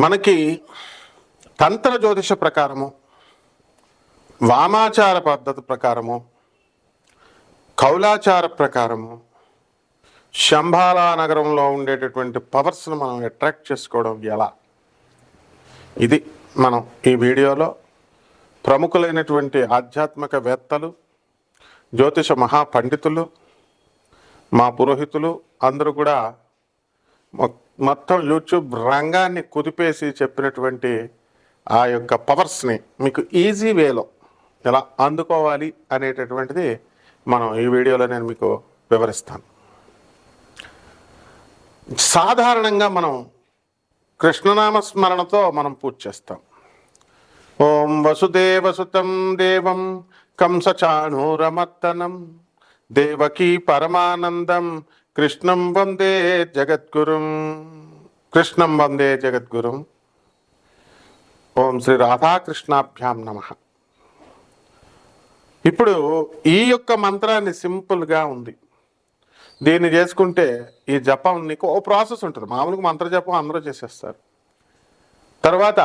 మనకి తంత్ర జ్యోతిష ప్రకారము, వామాచార పద్ధతి ప్రకారము, కౌలాచార ప్రకారము శంబాలా నగరంలో ఉండేటటువంటి పవర్స్ను మనం అట్రాక్ట్ చేసుకోవడం ఎలా, ఇది మనం ఈ వీడియోలో ప్రముఖులైనటువంటి ఆధ్యాత్మికవేత్తలు, జ్యోతిష మహాపండితులు, మా పురోహితులు అందరూ కూడా మొత్తం యూట్యూబ్ రంగాన్ని కుదిపేసి చెప్పినటువంటి ఆ యొక్క పవర్స్ని మీకు ఈజీ వేలో ఎలా అందుకోవాలి అనేటటువంటిది మనం ఈ వీడియోలో నేను మీకు వివరిస్తాను. సాధారణంగా మనం కృష్ణనామ స్మరణతో మనం పూజ చేస్తాం. ఓం వసుదేవసుతం దేవం కంసచాణూరమర్దనం దేవకీ పరమానందం కృష్ణం వందే జగద్గురుం. కృష్ణం వందే జగద్గురుం. ఓం శ్రీ రాధాకృష్ణాభ్యాం నమః. ఇప్పుడు ఈ యొక్క మంత్రాన్ని సింపుల్గా ఉంది, దీన్ని చేసుకుంటే ఈ జపం నీకు ఓ ప్రాసెస్ ఉంటుంది. మామూలుగా మంత్ర జపం అందరూ చేసేస్తారు. తర్వాత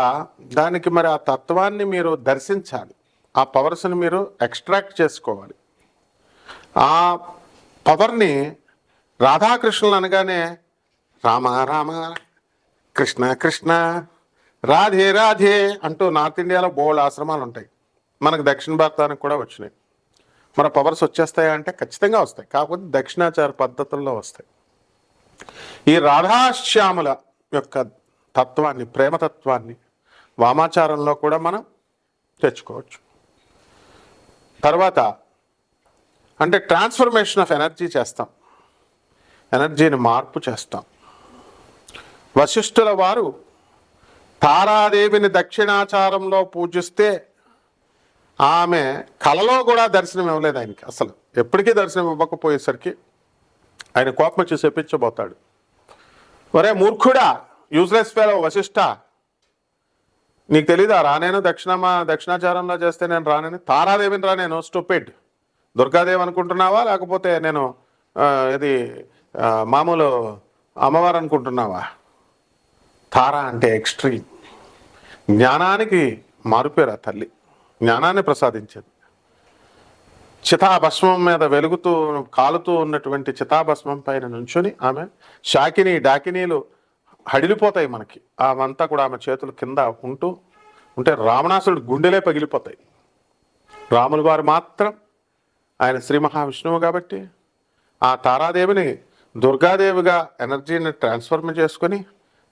దానికి మరి ఆ తత్వాన్ని మీరు దర్శించాలి, ఆ పవర్స్ని మీరు ఎక్స్ట్రాక్ట్ చేసుకోవాలి. ఆ పవర్ని రాధాకృష్ణులు అనగానే రామ రామ కృష్ణ కృష్ణ రాధే రాధే అంటూ నార్త్ ఇండియాలో బోల్డ్ ఆశ్రమాలు ఉంటాయి, మనకు దక్షిణ భారతానికి కూడా వచ్చినాయి. మన పవర్స్ వచ్చేస్తాయా అంటే ఖచ్చితంగా వస్తాయి, కాకపోతే దక్షిణాచార పద్ధతుల్లో వస్తాయి. ఈ రాధాశ్యాముల యొక్క తత్వాన్ని, ప్రేమతత్వాన్ని వామాచారంలో కూడా మనం తెచ్చుకోవచ్చు. తర్వాత అంటే ట్రాన్స్ఫర్మేషన్ ఆఫ్ ఎనర్జీ చేస్తాం, ఎనర్జీని మార్పు చేస్తాం. వశిష్ఠుల వారు తారాదేవిని దక్షిణాచారంలో పూజిస్తే ఆమె కలలో కూడా దర్శనం ఇవ్వలేదు ఆయనకి. అసలు ఎప్పటికీ దర్శనం ఇవ్వకపోయేసరికి ఆయన కోపం వచ్చి చెప్పించబోతాడు. ఒరే మూర్ఖుడా, యూజ్లెస్ ఫెలో వశిష్ఠ, నీకు తెలీదా రానేను దక్షిణాచారంలో చేస్తే నేను రానేను, తారాదేవిని రానేను, స్టూపిడ్, దుర్గాదేవి అనుకుంటున్నావా లేకపోతే నేను ఇది మామూలు అమ్మవారు అనుకుంటున్నావా? తార అంటే ఎక్స్ట్రీమ్, జ్ఞానానికి మారుపేరు. ఆ తల్లి జ్ఞానాన్ని ప్రసాదించేది. చితాభస్మం మీద వెలుగుతూ కాలుతూ ఉన్నటువంటి చితాభస్మం పైన నుంచుని ఆమె శాకిని డాకినీలు హడిలిపోతాయి మనకి. అవంతా కూడా ఆమె చేతులు కింద ఉంటే రావణాసురుడు గుండెలే పగిలిపోతాయి. రాములు వారు మాత్రం ఆయన శ్రీ మహావిష్ణువు కాబట్టి ఆ తారాదేవిని దుర్గాదేవిగా ఎనర్జీని ట్రాన్స్ఫర్మ్ చేసుకొని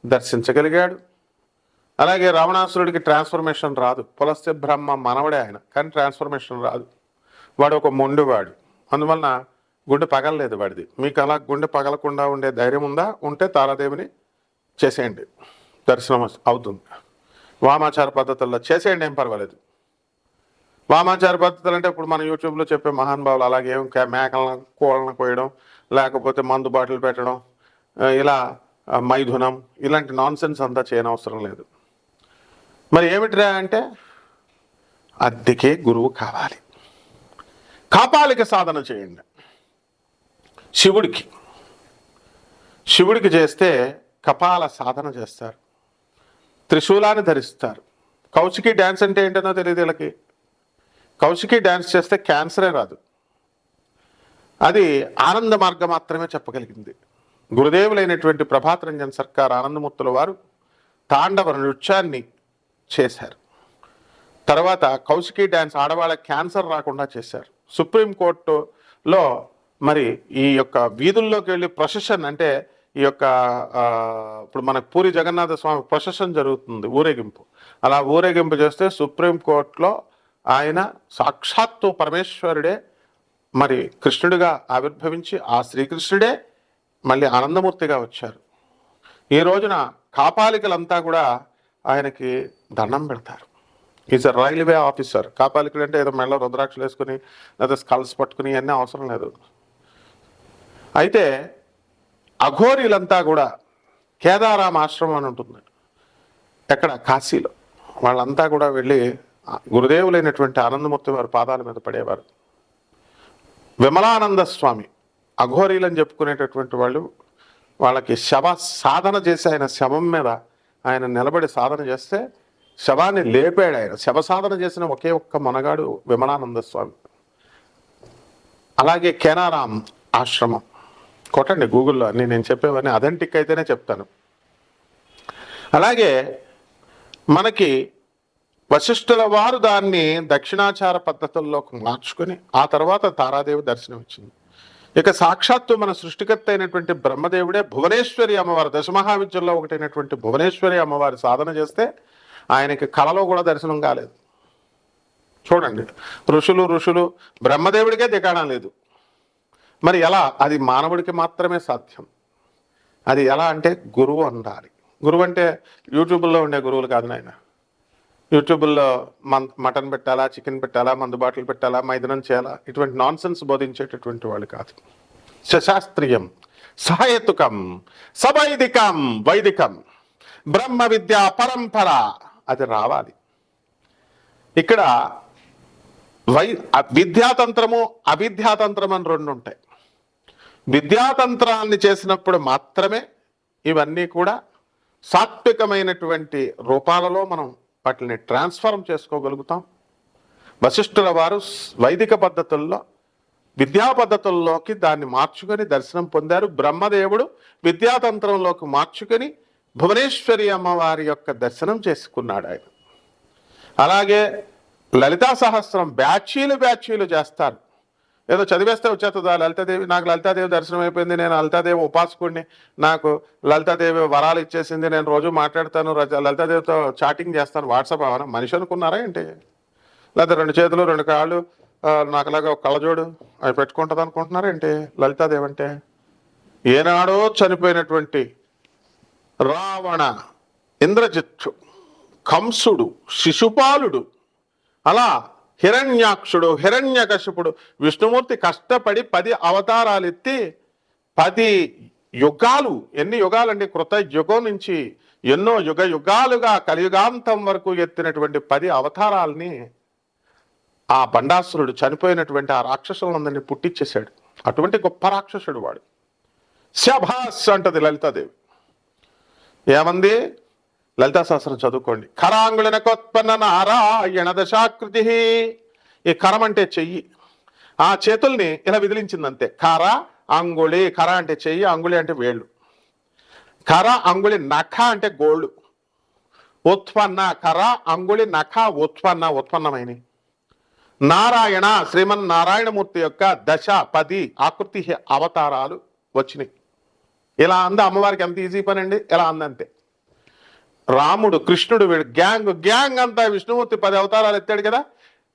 దర్శించగలిగాడు. అలాగే రావణాసురుడికి ట్రాన్స్ఫర్మేషన్ రాదు, పులస్త్య బ్రహ్మ మనవడే ఆయన, కానీ ట్రాన్స్ఫర్మేషన్ రాదు. వాడు ఒక మొండివాడు, అందువలన గుండె పగలలేదు వాడిది. మీకు అలా గుండె పగలకుండా ఉండే ధైర్యం ఉందా? ఉంటే తారాదేవిని చేసేయండి, దర్శనం అవుతుంది. వామాచార పద్ధతుల్లో చేసేయండి, ఏం పర్వాలేదు. వామాచార పద్ధతులు అంటే ఇప్పుడు మన యూట్యూబ్లో చెప్పే మహానుభావులు అలాగే మేకలను కోళ్ళను కోయడం, లేకపోతే మందు బాటిల్ పెట్టడం, ఇలా మైథునం, ఇలాంటి నాన్సెన్స్ అంతా చేయనవసరం లేదు. మరి ఏమిటిరా అంటే అద్దెకే గురువు కావాలి. కాపాలిక సాధన చేయండి. శివుడికి చేస్తే కపాల సాధన చేస్తారు, త్రిశూలాన్ని ధరిస్తారు. కౌశికి డ్యాన్స్ అంటే ఏంటనో తెలియదు వీళ్ళకి. కౌశికి డ్యాన్స్ చేస్తే క్యాన్సరే రాదు, అది ఆనంద మార్గం మాత్రమే చెప్పగలిగింది. గురుదేవులైనటువంటి ప్రభాత్ రంజన్ సర్కార్ ఆనందమూర్తుల వారు తాండవ నృత్యాన్ని చేశారు. తర్వాత కౌశికి డ్యాన్స్ ఆడవాళ్ళ క్యాన్సర్ రాకుండా చేశారు. సుప్రీంకోర్టులో మరి ఈ యొక్క వీధుల్లోకి వెళ్ళి ప్రొసెషన్ అంటే ఈ యొక్క ఇప్పుడు మనకు పూరి జగన్నాథ స్వామి ప్రొసెషన్ జరుగుతుంది, ఊరేగింపు. అలా ఊరేగింపు చేస్తే సుప్రీంకోర్టులో ఆయన సాక్షాత్తు పరమేశ్వరుడే మరి కృష్ణుడిగా ఆవిర్భవించి ఆ శ్రీకృష్ణుడే మళ్ళీ ఆనందమూర్తిగా వచ్చారు. ఈ రోజున కాపాలికలంతా కూడా ఆయనకి దండం పెడతారు. Is a railway officer. కాపాలికుడు అంటే ఏదో మెడలో రుద్రాక్షలు వేసుకుని లేదా స్కల్స్ పట్టుకుని అన్నీ అవసరం లేదు. అయితే అఘోరీలంతా కూడా కేదారామ ఆశ్రమం అని ఉంటుంది ఎక్కడ, కాశీలో. వాళ్ళంతా కూడా వెళ్ళి గురుదేవులైనటువంటి ఆనందమూర్తి వారి పాదాల మీద పడేవారు. విమలానంద స్వామి అఘోరీలని చెప్పుకునేటటువంటి వాళ్ళు, వాళ్ళకి శవ సాధన చేసి ఆయన శవం మీద ఆయన నిలబడి సాధన చేస్తే శవాన్ని లేపాడు. ఆయన శవ సాధన చేసిన ఒకే ఒక్క మనగాడు విమలానంద స్వామి. అలాగే కేనారాం ఆశ్రమం కొట్టండి గూగుల్లో, అన్నీ నేను చెప్పేవన్నీ అథెంటిక్ అయితేనే చెప్తాను. అలాగే మనకి వశిష్ఠుల వారు దాన్ని దక్షిణాచార పద్ధతుల్లోకి మార్చుకొని ఆ తర్వాత తారాదేవి దర్శనం ఇచ్చింది. ఇక సాక్షాత్తు మన సృష్టికర్త అయినటువంటి బ్రహ్మదేవుడే భువనేశ్వరి అమ్మవారు, దశమహావిద్యల్లో ఒకటైనటువంటి భువనేశ్వరి అమ్మవారి సాధన చేస్తే ఆయనకి కలలో కూడా దర్శనం కాలేదు. చూడండి, ఋషులు బ్రహ్మదేవుడికే దిగాడం లేదు. మరి ఎలా? అది మానవుడికి మాత్రమే సాధ్యం. అది ఎలా అంటే గురువు ఉండాలి. గురువు అంటే యూట్యూబ్లో ఉండే గురువులు కాదు నాయన. యూట్యూబ్లో మటన్ పెట్టాలా, చికెన్ పెట్టాలా, మందు బాటలు పెట్టాలా, మైదనం చేయాలా, ఇటువంటి నాన్సెన్స్ బోధించేటటువంటి వాళ్ళు కాదు. శాస్త్రీయం, సహేతుకం, సవైదికం, వైదికం, బ్రహ్మ విద్యా పరంపర అది రావాలి. ఇక్కడ విద్యాతంత్రము అవిద్యాతంత్రం అని రెండు ఉంటాయి. విద్యాతంత్రాన్ని చేసినప్పుడు మాత్రమే ఇవన్నీ కూడా సాత్వికమైనటువంటి రూపాలలో మనం వాటిని ట్రాన్స్ఫార్మ్ చేసుకోగలుగుతాం. వశిష్ఠుల వారు వైదిక పద్ధతుల్లో విద్యా పద్ధతుల్లోకి దాన్ని మార్చుకొని దర్శనం పొందారు. బ్రహ్మదేవుడు విద్యాతంత్రంలోకి మార్చుకొని భువనేశ్వరి అమ్మవారి యొక్క దర్శనం చేసుకున్నాడు ఆయన. అలాగే లలితా సహస్రం బ్యాచీలు చేస్తారు. ఏదో చదివేస్తే వచ్చేస్తుందా లలితాదేవి? నాకు లలితాదేవి దర్శనం అయిపోయింది, నేను లలితాదేవి ఉపాసకుడిని, నాకు లలితాదేవి వరాలు ఇచ్చేసింది, నేను రోజు మాట్లాడతాను, లలితాదేవితో చాటింగ్ చేస్తాను, వాట్సాప్ అవనా? మనిషి అనుకున్నారా ఏంటి? లేదా 2 చేతులు 2 కాళ్ళు నాకులాగా ఒక కళ్ళజోడు అవి పెట్టుకుంటుంది అనుకుంటున్నారా ఏంటి లలితాదేవి అంటే? ఏనాడో చనిపోయినటువంటి రావణ, ఇంద్రజిత్తు, కంసుడు, శిశుపాలుడు, అలా హిరణ్యాక్షుడు, హిరణ్యకశిపుడు, విష్ణుమూర్తి కష్టపడి 10 అవతారాలు ఎత్తి 10 యుగాలు, ఎన్ని యుగాలండి? కృత యుగం నుంచి ఎన్నో యుగాలుగా కలియుగాంతం వరకు ఎత్తినటువంటి 10 అవతారాలని ఆ బండాసురుడు చనిపోయినటువంటి ఆ రాక్షసులందరినీ పుట్టించేశాడు. అటువంటి గొప్ప రాక్షసుడు వాడు. శభాస్ అంటది లలితాదేవి. ఏమంది? లలితా సహస్రం చదువుకోండి. కరాంగుళనకోత్పన్న నారాయణ దశాకృతి. ఈ కరం అంటే చెయ్యి, ఆ చేతుల్ని ఇలా విదిలించిందంతే. కర అంగుళి, కర అంటే చెయ్యి, అంగుళి అంటే వేళ్ళు. కర అంగుళి నఖ అంటే గోళ్ళు. ఉత్పన్న, కర అంగుళి నఖ ఉత్పన్నమైన. నారాయణ, శ్రీమన్నారాయణమూర్తి యొక్క 10 ఆకృతి అవతారాలు వచ్చినాయి. ఇలా అంద అమ్మవారికి ఎంత ఈజీ పని అండి. ఇలా అందంతే. రాముడు, కృష్ణుడు, వీడు గ్యాంగ్ అంతా విష్ణుమూర్తి 10 అవతారాలు ఎత్తాడు కదా.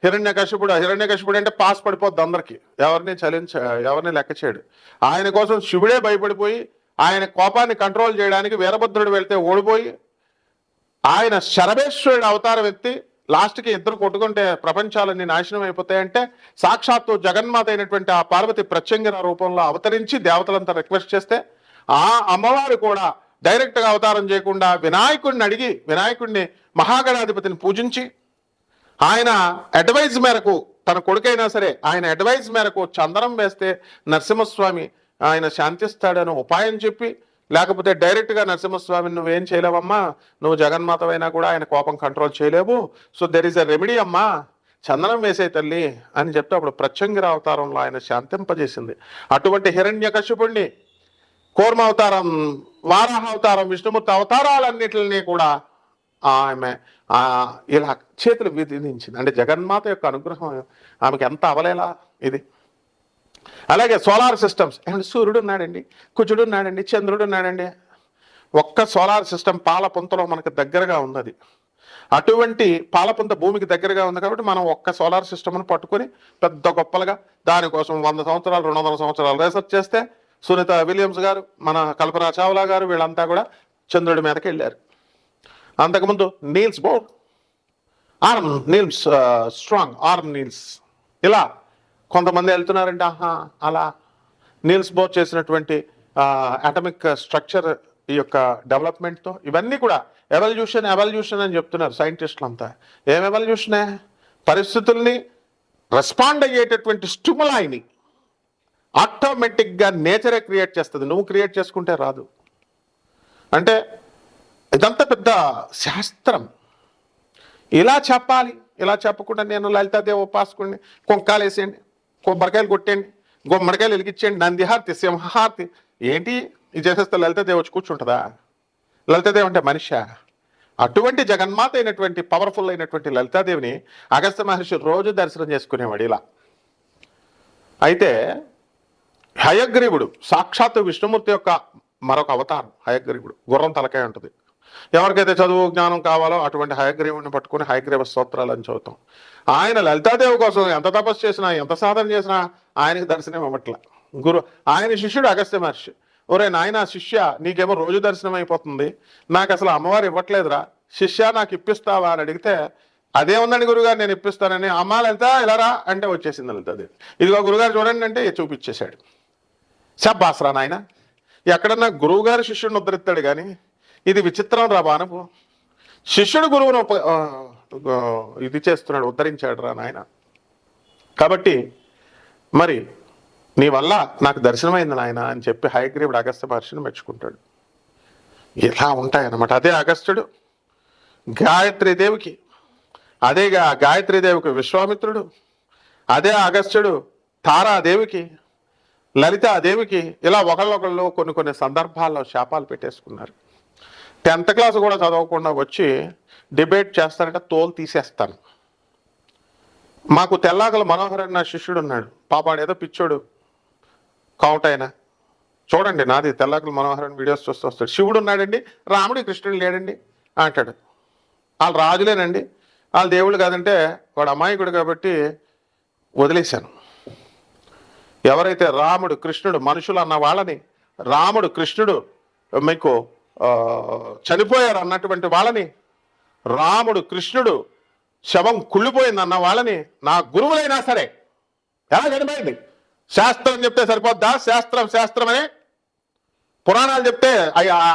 హిరణ్యకశిపుడు అంటే పాస్ పడిపోద్ది అందరికి, ఎవరిని లెక్క చేయడు. ఆయన కోసం శివుడే భయపడిపోయి ఆయన కోపాన్ని కంట్రోల్ చేయడానికి వీరభద్రుడు వెళ్తే ఓడిపోయి ఆయన శరభేశ్వరుడు అవతారం ఎత్తి లాస్ట్కి ఇద్దరు కొట్టుకుంటే ప్రపంచాలన్నీ నాశనం అయిపోతాయంటే సాక్షాత్తు జగన్మాత అయినటువంటి ఆ పార్వతి ప్రత్యంగిర రూపంలో అవతరించి దేవతలంతా రిక్వెస్ట్ చేస్తే ఆ అమ్మవారు కూడా డైరెక్ట్గా అవతారం చేయకుండా వినాయకుడిని అడిగి, వినాయకుడిని మహాగణాధిపతిని పూజించి ఆయన అడ్వైజ్ మేరకు, తన కొడుకైనా సరే ఆయన అడ్వైజ్ మేరకు చందనం వేస్తే నరసింహస్వామి ఆయన శాంతిస్తాడని ఉపాయం చెప్పి, లేకపోతే డైరెక్ట్గా నరసింహస్వామిని నువ్వేం చేయలేవమ్మా, నువ్వు జగన్మాతవైనా కూడా ఆయన కోపం కంట్రోల్ చేయలేవు, so there is a remedy అమ్మా, చందనం వేసే తల్లి అని చెప్తే అప్పుడు ప్రత్యంగిర అవతారంలో ఆయన శాంతింపజేసింది. అటువంటి హిరణ్యకశిపుణ్ణి, కూర్మ అవతారం, వారాహ అవతారం, విష్ణుమూర్తి అవతారాలన్నిటిని కూడా ఆమె ఇలా చేతులు విధించింది. అంటే జగన్మాత యొక్క అనుగ్రహం ఆమెకి ఎంత అవలేలా ఇది. అలాగే సోలార్ సిస్టమ్స్, ఏమంటే సూర్యుడు ఉన్నాడండి, కుజుడు ఉన్నాడండి, చంద్రుడు ఉన్నాడండి. ఒక్క సోలార్ సిస్టమ్ పాలపుంతలో మనకు దగ్గరగా ఉన్నది. అటువంటి పాలపుంత భూమికి దగ్గరగా ఉంది కాబట్టి మనం ఒక్క సోలార్ సిస్టమ్ను పట్టుకొని పెద్ద గొప్పలుగా దానికోసం 100 సంవత్సరాలు 200 సంవత్సరాలు రీసెర్చ్ చేస్తే సునీత విలియమ్స్ గారు, మన కల్పనా చావ్లా గారు, వీళ్ళంతా కూడా చంద్రుడి మీదకి వెళ్ళారు. అంతకుముందు Niels Bohr, Armstrong, ఆర్మ్ నీల్స్, ఇలా కొంతమంది వెళ్తున్నారంటే అలా నీల్స్ బోర్ చేసినటువంటి అటమిక్ స్ట్రక్చర్ ఈ యొక్క డెవలప్మెంట్తో ఇవన్నీ కూడా ఎవల్యూషన్ అని చెప్తున్నారు సైంటిస్టులు అంతా. ఏం ఎవల్యూషనే? పరిస్థితుల్ని రెస్పాండ్ అయ్యేటటువంటి స్టిములాయిని ఆటోమేటిక్గా నేచరే క్రియేట్ చేస్తుంది, నువ్వు క్రియేట్ చేసుకుంటే రాదు. అంటే ఇదంతా పెద్ద శాస్త్రం. ఇలా చెప్పాలి, ఇలా చెప్పకుండా నేను లలితాదేవి ఉపాసకుడిని, కుంకాలు వేసేయండి, కొబ్బరికాయలు కొట్టేయండి, గుమ్మడికాయలు వెలిగించేయండి, నందిహారతి సింహారతి ఏంటి ఇది చేసేస్తే లలితాదేవి వచ్చి కూర్చుంటుందా? లలితాదేవి అంటే మనిషి. అటువంటి జగన్మాత అయినటువంటి పవర్ఫుల్ అయినటువంటి లలితాదేవిని అగస్త్య మహర్షి రోజు దర్శనం చేసుకునేవాడు ఇలా. అయితే హయగ్రీవుడు సాక్షాత్తు విష్ణుమూర్తి యొక్క మరొక అవతారం. హయగ్రీవుడు గుర్రం తలకాయ ఉంటుంది. ఎవరికైతే చదువు జ్ఞానం కావాలో అటువంటి హయగ్రీవుడిని పట్టుకుని హయగ్రీవ స్తోత్రాలు అని చదువుతాం. ఆయన లలితాదేవి కోసం ఎంత తపస్సు చేసినా, ఎంత సాధన చేసినా ఆయనకి దర్శనం ఇవ్వట్ల. ఆయన శిష్యుడు అగస్త్య మహర్షి. ఒరే నాయన శిష్య, నీకేమో రోజు దర్శనం అయిపోతుంది, నాకు అసలు అమ్మవారు ఇవ్వట్లేదురా, శిష్య నాకు ఇప్పిస్తావా అని అడిగితే, అదే ఉందండి గురుగారు నేను ఇప్పిస్తానని. అమ్మ లలిత ఇలారా అంటే వచ్చేసింది లలితాదేవి. ఇదిగో గురుగారు చూడండి అంటే చూపించేశాడు. శబ్బాస్రా నాయన, ఎక్కడన్నా గురువుగారు శిష్యుడిని ఉద్ధరిస్తాడు కానీ ఇది విచిత్రం రా బానపు. శిష్యుడు గురువును ఇది చేస్తున్నాడు, ఉద్ధరించాడు రా నాయన. కాబట్టి మరి నీ వల్ల నాకు దర్శనమైంది నాయన అని చెప్పి హయగ్రీవుడు అగస్త్య మహర్షిని మెచ్చుకుంటాడు. ఇలా ఉంటాయన్నమాట. అదే అగస్త్యుడు గాయత్రీదేవికి, అదే గాయత్రీదేవికి విశ్వామిత్రుడు, అదే అగస్త్యుడు తారాదేవికి, లలితాదేవికి ఇలా ఒకళ్ళొకళ్ళు కొన్ని సందర్భాల్లో శాపాలు పెట్టేసుకున్నారు. 10th క్లాస్ కూడా చదవకుండా వచ్చి డిబేట్ చేస్తారంటే తోలు తీసేస్తాను. మాకు తెల్లాకల మనోహర్ అన్న శిష్యుడు ఉన్నాడు, పాపాడు ఏదో పిచ్చోడు కావుటైనా చూడండి, నాది తెల్లాకల మనోహర్ అని వీడియోస్ చూస్తూ వస్తాడు. శివుడు ఉన్నాడండి, రాముడు కృష్ణుడు లేడండి అంటాడు. వాళ్ళు రాజులేనండి, వాళ్ళు దేవుళ్ళు కాదంటే వాడు అమాయకుడు కాబట్టి వదిలేశాను. ఎవరైతే రాముడు కృష్ణుడు మనుషులు అన్న వాళ్ళని, రాముడు కృష్ణుడు మీకు చనిపోయారు అన్నటువంటి వాళ్ళని, రాముడు కృష్ణుడు శవం కుళ్ళిపోయింది అన్న వాళ్ళని నా గురువులైనా సరే ఎలా చనిపోయింది? శాస్త్రం చెప్తే సరిపోద్దా? శాస్త్రం అని పురాణాలు చెప్తే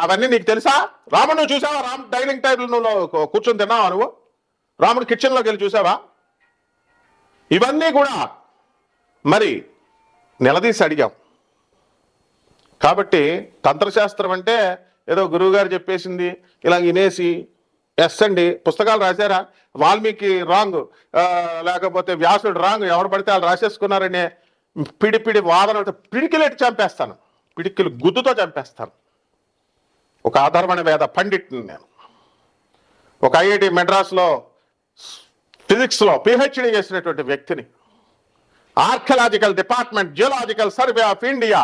అవన్నీ నీకు తెలుసా? రాముడు నువ్వు చూసావా? రాముడు డైనింగ్ టేబుల్ నువ్వు కూర్చొని తిన్నావా? నువ్వు రాముడు కిచెన్లోకి వెళ్ళి చూసావా? ఇవన్నీ కూడా మరి నిలదీసి అడిగాం. కాబట్టి తంత్రశాస్త్రం అంటే ఏదో గురువుగారు చెప్పేసింది ఇలా వినేసి ఎస్ అండి పుస్తకాలు రాశారా, వాల్మీకి రాంగ్, లేకపోతే వ్యాసుడు రాంగ్, ఎవరు పడితే వాళ్ళు రాసేసుకున్నారనే పిడి వాదన పిడికిలెట్టి చంపేస్తాను, పిడికిలు గుద్దుతో చంపేస్తాను. ఒక ఆధారమైన వేద పండిట్ని నేను. ఒక ఐఐటి మెడ్రాస్లో ఫిజిక్స్లో పిహెచ్డి చేసినటువంటి వ్యక్తిని. Archaeological department, geological survey of India,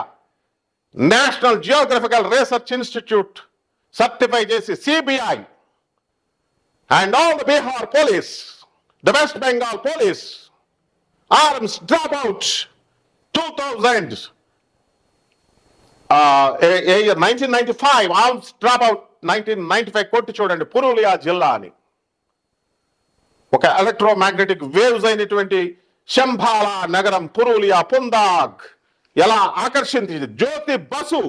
national geographical research institute certify చేసి CBI and all the Bihar police, the West Bengal police, arms drop out 2000 year 1995, arms drop out 1995 కొట్టి చూడండి పురూలియా జిల్లా అని. ఒక ఎలక్ట్రోమాగ్నెటిక్ వేవ్స్ అయినటువంటి శంభాలా నగరం పురూలియా పుందాగ్ ఎలా ఆకర్షించింది. జ్యోతి బసు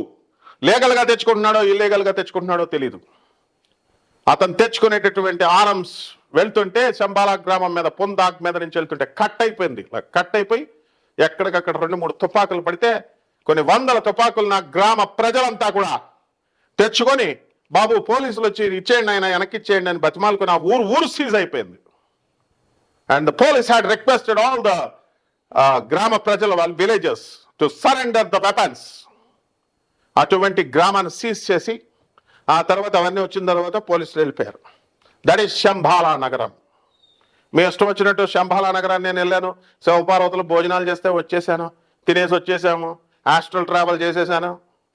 లీగల్ గా తెచ్చుకుంటున్నాడో ఇల్లీగల్ గా తెచ్చుకుంటున్నాడో తెలీదు. అతను తెచ్చుకునేటటువంటి ఆర్మ్స్ వెళ్తుంటే శంబాలా గ్రామం మీద పుందాగ్ మీద నుంచి వెళ్తుంటే కట్ అయిపోయింది. కట్ అయిపోయి ఎక్కడికక్కడ 2-3 తుపాకులు పడితే కొన్ని వందల తుపాకులు నా గ్రామ ప్రజలంతా కూడా తెచ్చుకొని బాబు పోలీసులు వచ్చి ఇచ్చేయండి ఆయన వెనక్కి ఇచ్చేయండి అని బతిమాలుకుని ఆ ఊరు సీజ్ అయిపోయింది. And the police had requested all the గ్రామ ప్రజల వాళ్ళ villages to surrender the weapons. అటువంటి గ్రామాన్ని సీజ్ చేసి ఆ తర్వాత అవన్నీ వచ్చిన తర్వాత పోలీసులు వెళ్ళిపోయారు. దట్ ఈస్ శంబాలా నగరం. మీ ఇష్టం వచ్చినట్టు శంబాలా నగరాన్ని నేను వెళ్ళాను, శివపార్వతులు భోజనాలు చేస్తే వచ్చేసాను, తినేసి వచ్చేసాము, ఆస్ట్రల్ ట్రావెల్ చేసేసాను.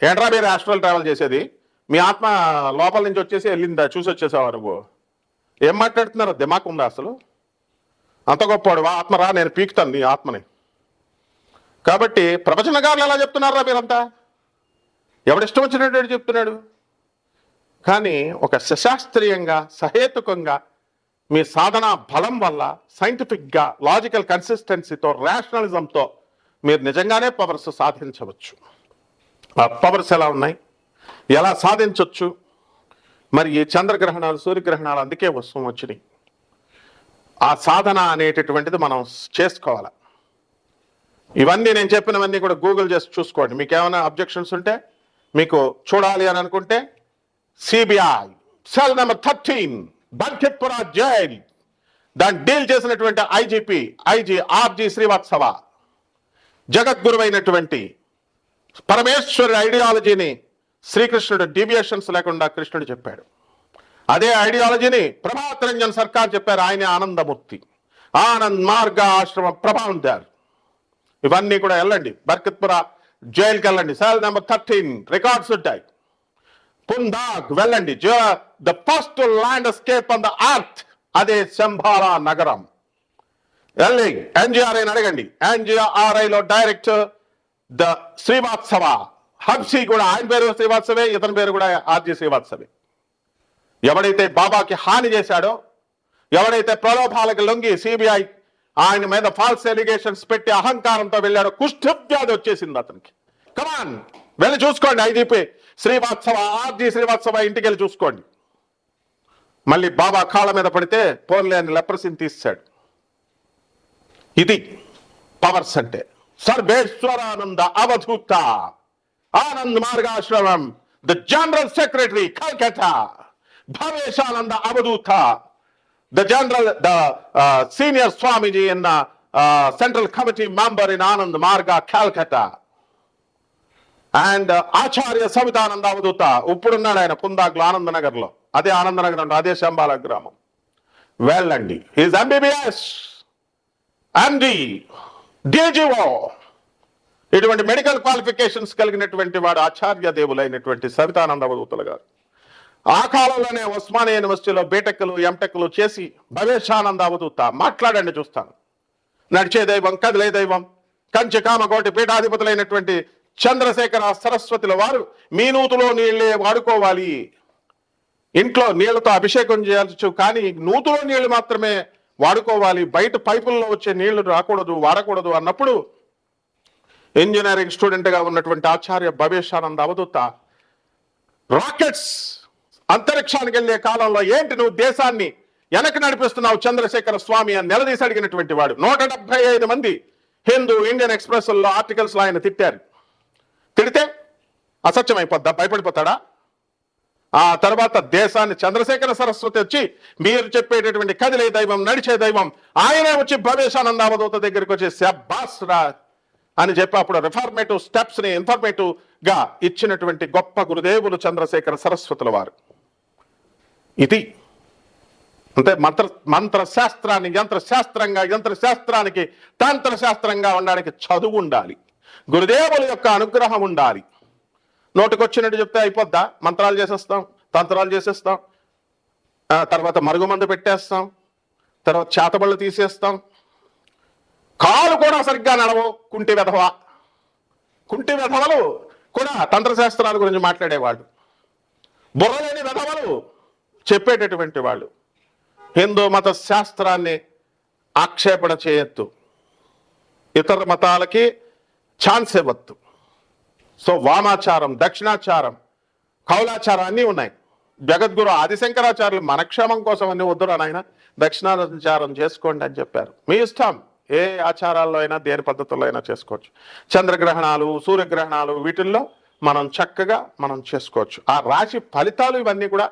ఏంట్రా మీరు ఆస్ట్రల్ ట్రావెల్ చేసేది? మీ ఆత్మ లోపల నుంచి వచ్చేసి వెళ్ళిందా? చూసి వచ్చేసావా నువ్వు? ఏం మాట్లాడుతున్నారు? దిమాక్ ఉందా అసలు? అంత గొప్పవాడు ఆత్మ రా, నేను పీకుతాను నీ ఆత్మని. కాబట్టి ప్రవచనకారులు ఎలా చెప్తున్నారా మీరంతా? ఎవడిష్టం వచ్చినట్టు చెప్తున్నాడు. కానీ ఒక సశాస్త్రీయంగా సహేతుకంగా మీ సాధన బలం వల్ల సైంటిఫిక్గా లాజికల్ కన్సిస్టెన్సీతో రేషనలిజంతో మీరు నిజంగానే పవర్స్ సాధించవచ్చు. ఆ పవర్స్ ఎలా ఉన్నాయి, ఎలా సాధించవచ్చు? మరి ఈ చంద్రగ్రహణాలు సూర్యగ్రహణాలు అందుకే వస్తూ వచ్చినాయి. ఆ సాధన అనేటటువంటిది మనం చేసుకోవాలి. ఇవన్నీ నేను చెప్పినవన్నీ కూడా గూగుల్ చేసి చూసుకోండి. మీకు ఏమైనా అబ్జెక్షన్స్ ఉంటే, మీకు చూడాలి అని అనుకుంటే సిబిఐ సెల్ నెంబర్ 13 బంకిత్పుర జైల్. దాన్ని డీల్ చేసినటువంటి ఐజీ ఆర్జీ శ్రీవాత్సవ జగద్గురువైనటువంటి పరమేశ్వరి ఐడియాలజీని శ్రీకృష్ణుడు డీవియేషన్స్ లేకుండా కృష్ణుడు చెప్పాడు. అదే ఐడియాలజీని ప్రభాత్ రంజన్ సర్కార్ చెప్పారు. ఆయన ఆనందమూర్తి, ఆనంద్ మార్గ ఆశ్రమం ప్రభావం దారు. ఇవన్నీ కూడా వెళ్ళండి, బర్కత్పుర జైలుకి వెళ్ళండి. సెల్ నెంబర్ 13 రికార్డ్స్ ఉంటాయి. పుందాగ్ వెళ్ళండి, the first land escape on the earth, అదే శంభారా నగరం. వెళ్ళి ఎన్జిఆర్ఐని అడగండి. ఎన్జిఆర్ఐలో డైరెక్టర్ ద శ్రీవాత్సవ హబ్సీ కూడా, ఆయన పేరు శ్రీవాత్సవే, ఇతని పేరు కూడా ఆర్జీ శ్రీవాత్సవే. ఎవడైతే బాబాకి హాని చేశాడో, ఎవడైతే ప్రలోభాలకు లొంగి సిబిఐ ఆయన మీద ఫాల్స్ ఎలిగేషన్స్ పెట్టి అహంకారంతో వెళ్ళాడో, కుష్ఠవ్యాధి వచ్చేసింది అతనికి. కమాన్ వెళ్ళి చూసుకోండి. ఐజీపీ శ్రీవాత్సవ ఆర్జీ శ్రీవాత్సవ ఇంటికి వెళ్ళి చూసుకోండి. మళ్ళీ బాబా కాళ్ళ మీద పడితే పోన్లే అని లెప్రసీని తీశాడు. ఇది పవర్స్ అంటే. Sarveshwarananda Avadhuta Anand Margashram the general secretary Calcutta, Bhaveshananda Avadhuta the senior swamiji in central committee member in Anand Marga Calcutta, and Acharya Savitananda Avadhuta ఇప్పుడున్నాడు ఆయన పుందాగ్లో ఆనందనగర్ లో. అదే ఆనందనగర్ అంటే అదే శంబాల గ్రామం. వెళ్ళండి. ఈజ్ ఎంబీబీఎస్, ఎండి, డిజిఓ, ఇటువంటి మెడికల్ క్వాలిఫికేషన్స్ కలిగినటువంటి వాడు ఆచార్య దేవులైనటువంటి సవితానంద అవధూతలు గారు. ఆ కాలంలోనే ఉస్మానియా యూనివర్సిటీలో బీటెక్లు ఎంటెక్లు చేసి భవేశానంద అవధూత. మాట్లాడండి చూస్తాను. నడిచే దైవం, కదిలే దైవం, కంచి కామకోటి పీఠాధిపతులైనటువంటి చంద్రశేఖర సరస్వతుల వారు మీ నూతులో నీళ్ళే వాడుకోవాలి, ఇంట్లో నీళ్లతో అభిషేకం చేయవచ్చు, కానీ నూతులో నీళ్లు మాత్రమే వాడుకోవాలి, బయట పైపుల్లో వచ్చే నీళ్లు రాకూడదు, వాడకూడదు అన్నప్పుడు ఇంజనీరింగ్ స్టూడెంట్ గా ఉన్నటువంటి ఆచార్య భవేశానంద అవధూత రాకెట్స్ అంతరిక్షానికి వెళ్లే కాలంలో ఏంటి నువ్వు దేశాన్ని వెనక్కి నడిపిస్తున్నావు చంద్రశేఖర స్వామి అని నిలదీసి అడిగినటువంటి వాడు. 175 మంది హిందూ ఇండియన్ ఎక్స్ప్రెస్ లో ఆర్టికల్స్ లో ఆయన తిట్టారు. తిడితే అసత్యం అయిపోద్దా? భయపడిపోతాడా? ఆ తర్వాత దేశాన్ని చంద్రశేఖర సరస్వతి వచ్చి మీరు చెప్పేటటువంటి కదిలే దైవం, నడిచే దైవం, ఆయనే వచ్చి భవేశానంద అవధూత దగ్గరికి వచ్చి శబ్బాస్ రా అని చెప్పి అప్పుడు రిఫార్మేటివ్ స్టెప్స్ ని ఇన్ఫర్మేటివ్ గా ఇచ్చినటువంటి గొప్ప గురుదేవులు చంద్రశేఖర సరస్వతుల వారు. ఇది అంటే మంత్రశాస్త్రాన్ని యంత్రశాస్త్రానికి తంత్రశాస్త్రంగా ఉండడానికి చదువు ఉండాలి, గురుదేవుల యొక్క అనుగ్రహం ఉండాలి. నోటికొచ్చినట్టు చెప్తే అయిపోద్దా? మంత్రాలు చేసేస్తాం, తంత్రాలు చేసేస్తాం, తర్వాత మరుగుమందు పెట్టేస్తాం, తర్వాత చేతబళ్ళు తీసేస్తాం, కాలు కూడా సరిగ్గా నడవు. కుంటి వెధవలు కూడా తంత్రశాస్త్రాల గురించి మాట్లాడేవాళ్ళు, బుర్రలేని వెధవలు చెప్పేటటువంటి వాళ్ళు. హిందూ మత శాస్త్రాన్ని ఆక్షేపణ చేయొద్దు, ఇతర మతాలకి ఛాన్స్ ఇవ్వద్దు. సో వామాచారం, దక్షిణాచారం, కౌలాచారం అన్నీ ఉన్నాయి. జగద్గురు ఆదిశంకరాచార్యులు మన క్షేమం కోసం అన్ని వద్దురా నాయన, దక్షిణాచారం చేసుకోండి అని చెప్పారు. మీ ఇష్టం, ఏ ఆచారాల్లో అయినా దేని పద్ధతుల్లో అయినా చేసుకోవచ్చు. చంద్రగ్రహణాలు, సూర్యగ్రహణాలు, వీటిల్లో మనం చక్కగా చేసుకోవచ్చు. ఆ రాశి ఫలితాలు ఇవన్నీ కూడా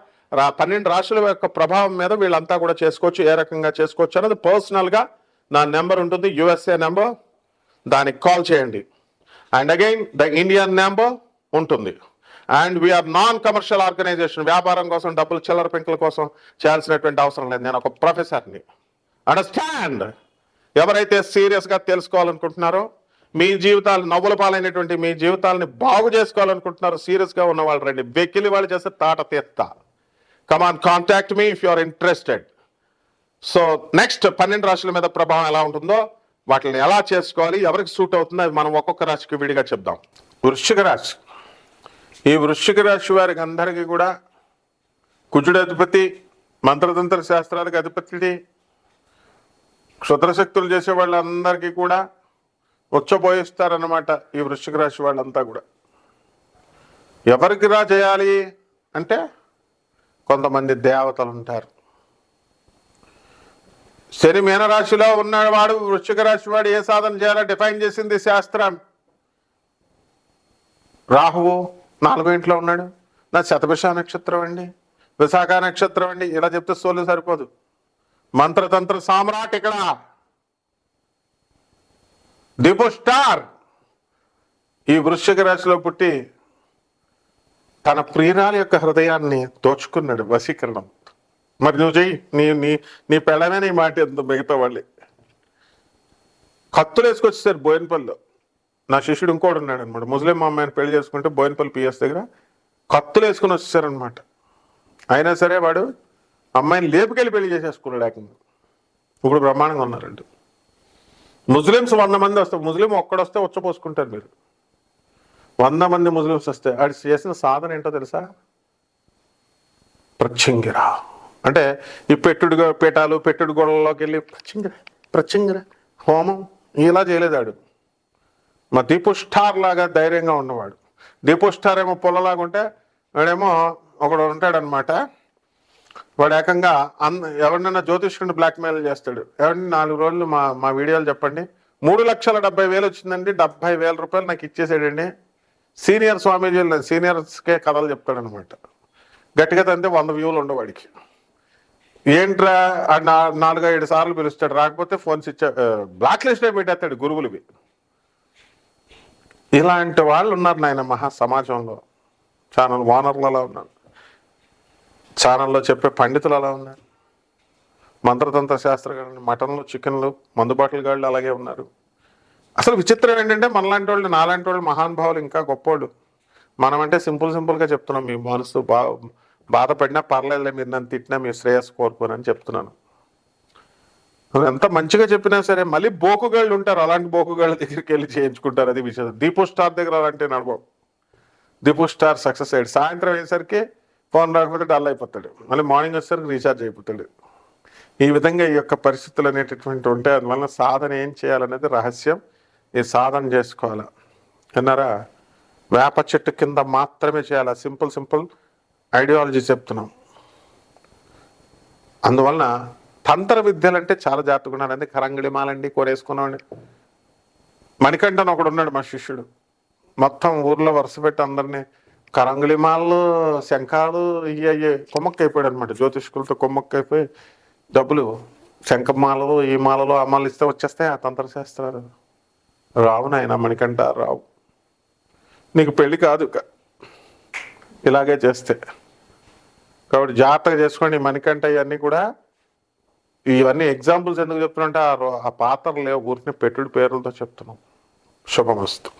12 రాశుల యొక్క ప్రభావం మీద వీళ్ళంతా కూడా చేసుకోవచ్చు. ఏ రకంగా చేసుకోవచ్చు అన్నది పర్సనల్గా నా నెంబర్ ఉంటుంది, యుఎస్ఏ నెంబర్, దానికి కాల్ చేయండి. And again the Indian number ఉంటుంది. And we are non commercial organisation. వ్యాపారం కోసం, డబ్బులు చిల్లర పెంకుల కోసం చేయాల్సినటువంటి అవసరం లేదు. నేను ఒక ప్రొఫెసర్ని. అండర్స్టాండ్? ఎవరైతే సీరియస్గా తెలుసుకోవాలనుకుంటున్నారో, మీ జీవితాలు నవ్వుల పాలైనటువంటి మీ జీవితాలని బాగు చేసుకోవాలనుకుంటున్నారో, సీరియస్గా ఉన్న వాళ్ళు రండి. వెకిలి వాళ్ళు చేస్తే తాట తీస్తా. Come on, contact me if you are interested. So next 12 రాశుల మీద ప్రభావం ఎలా ఉంటుందో, వాటిని ఎలా చేసుకోవాలి, ఎవరికి సూట్ అవుతుందో అది మనం ఒక్కొక్క రాశికి విడిగా చెప్దాం. వృశ్చిక రాశి. ఈ వృశ్చిక రాశి వారికి అందరికీ కూడా కుజుడు అధిపతి, మంత్రతంత్ర శాస్త్రాలకు అధిపతి, క్షుద్రశక్తులు చేసే వాళ్ళందరికీ కూడా ఉచ్చబోయిస్తారన్నమాట. ఈ వృశ్చిక రాశి వాళ్ళంతా కూడా ఎవరికి రా చేయాలి అంటే కొంతమంది దేవతలు ఉంటారు. శని మీనరాశిలో ఉన్నవాడు వృశ్చిక రాశి వాడు ఏ సాధన చేయాలో డిఫైన్ చేసింది శాస్త్రం. రాహువు 4వ ఇంట్లో ఉన్నాడు. నా శతభిష నక్షత్రం అండి, విశాఖ నక్షత్రం అండి, ఇలా చెప్తే సోలు సరిపోదు. మంత్రతంత్ర సామ్రాట్ ఇక్కడ దీపు స్టార్ ఈ వృశ్చిక రాశిలో పుట్టి తన ప్రియురాలి యొక్క హృదయాన్ని దోచుకున్నాడు వశీకరణం. మరి నువ్వు చెయ్యి, నీ నీ నీ పెళ్ళమే నీ మాట ఎంత మిగతా వాళ్ళే. కత్తులు వేసుకొచ్చేసారు బోయినపల్లిలో. నా శిష్యుడు ఇంకోడు ఉన్నాడు అనమాట, ముస్లిం అమ్మాయిని పెళ్లి చేసుకుంటే బోయినపల్లి పిఎస్ దగ్గర కత్తులు వేసుకుని వచ్చేసారనమాట. అయినా సరే వాడు అమ్మాయిని లేపుకెళ్ళి పెళ్లి చేసేసుకున్నాడు ఏకంగా. ఇప్పుడు బ్రహ్మాండంగా ఉన్నారండి. ముస్లిమ్స్ 100 మంది వస్తారు, ముస్లిం ఒక్కడొస్తే ఉచ్చపోసుకుంటారు మీరు. 100 మంది ముస్లిమ్స్ వస్తే ఆడు చేసిన సాధన ఏంటో తెలుసా? ప్రత్యంగిర అంటే ఈ పెట్టుడు గొడవలోకి వెళ్ళి ప్రత్యంగిర హోమం ఇలా చేయలేదాడు. మా దీపు స్టార్ లాగా ధైర్యంగా ఉన్నవాడు. దీపు స్టార్ ఏమో పొల్లలాగా ఉంటే వాడేమో ఒకడు ఉంటాడనమాట, వాడు ఏకంగా ఎవరినైనా జ్యోతిష్కుడిని బ్లాక్మెయిల్ చేస్తాడు. ఎవరిని 4 రోజులు మా వీడియోలు చెప్పండి, 3,70,000 వచ్చిందండి, 70,000 రూపాయలు నాకు ఇచ్చేసాడండి. సీనియర్ స్వామీజీలు సీనియర్స్కే కథలు చెప్తాడనమాట. గట్టిగా తంతే 100 వ్యూలు ఉండవాడికి. ఏంట్రా 4-5 సార్లు పిలుస్తాడు, రాకపోతే ఫోన్స్ బ్లాక్ లిస్టే పెట్టేస్తాడు గురువులవి. ఇలాంటి వాళ్ళు ఉన్నారు నాయన మహా సమాజంలో. ఛానల్ ఓనర్లు అలా ఉన్నారు, ఛానల్లో చెప్పే పండితులు అలా ఉన్నారు, మంత్రతంత్ర శాస్త్రగాళ్ళు, మటన్లు చికెన్లు మందుబాటుల గాళ్ళు అలాగే ఉన్నారు. అసలు విచిత్రం ఏంటంటే మనలాంటి వాళ్ళు, నాలాంటి వాళ్ళు మహానుభావులు ఇంకా గొప్పోళ్ళు. మనమంటే సింపుల్గా చెప్తున్నాం, మీ మనసు బాధపడినా పర్లేదులే, మీరు నన్ను తిట్టినా మీ శ్రేయస్సు కోరుకోనని చెప్తున్నాను. ఎంత మంచిగా చెప్పినా సరే మళ్ళీ బోకుగాళ్ళు ఉంటారు, అలాంటి బోకుగాళ్ళ దగ్గరికి వెళ్ళి చేయించుకుంటారు. అది విషయం. దీపు స్టార్ దగ్గర అలాంటి నడవవు. దీపు స్టార్ సక్సెస్ అయ్యాడు. సాయంత్రం అయ్యేసరికి ఫోన్ రాకపోతే డల్ అయిపోతాడు, మళ్ళీ మార్నింగ్ వచ్చేసరికి రీఛార్జ్ అయిపోతాడు. ఈ విధంగా ఈ యొక్క పరిస్థితులు అనేటటువంటి ఉంటాయి. అందువల్ల సాధన ఏం చేయాలనేది రహస్యం. ఈ సాధన చేసుకోవాలా అన్నారా? వేప చెట్టు కింద మాత్రమే చేయాలి. సింపుల్ ఐడియాలజీ చెప్తున్నాం. అందువలన తంత్ర విద్యలు అంటే చాలా జాగ్రత్తగా ఉండాలండి. కరంగిడిమాలండి కోరేసుకున్నామండి. మణికంఠన్ ఒకడు ఉన్నాడు మా శిష్యుడు, మొత్తం ఊర్లో వరుస పెట్టి అందరినీ కరంగిడిమాలు శంఖాలు ఇవి కొమ్మక్కైపోయాడు అనమాట. జ్యోతిష్కులతో కొమ్మక్కైపోయి డబ్బులు శంఖమాలలు ఈ మాలలో ఆ మాలలు ఇస్తే వచ్చేస్తాయి ఆ తంత్ర శాస్త్రాలు. రావు నాయన మణికంఠ, రావు. నీకు పెళ్ళి కాదు ఇలాగే చేస్తే. కాబట్టి జాగ్రత్తగా చేసుకోండి. మణికంఠ ఇవన్నీ కూడా, ఇవన్నీ ఎగ్జాంపుల్స్ ఎందుకు చెప్తున్నా అంటే ఆ పాత్రలు లేవు, ఊరిని పెట్టుడు పేర్లతో చెప్తున్నాం. శుభమస్తు.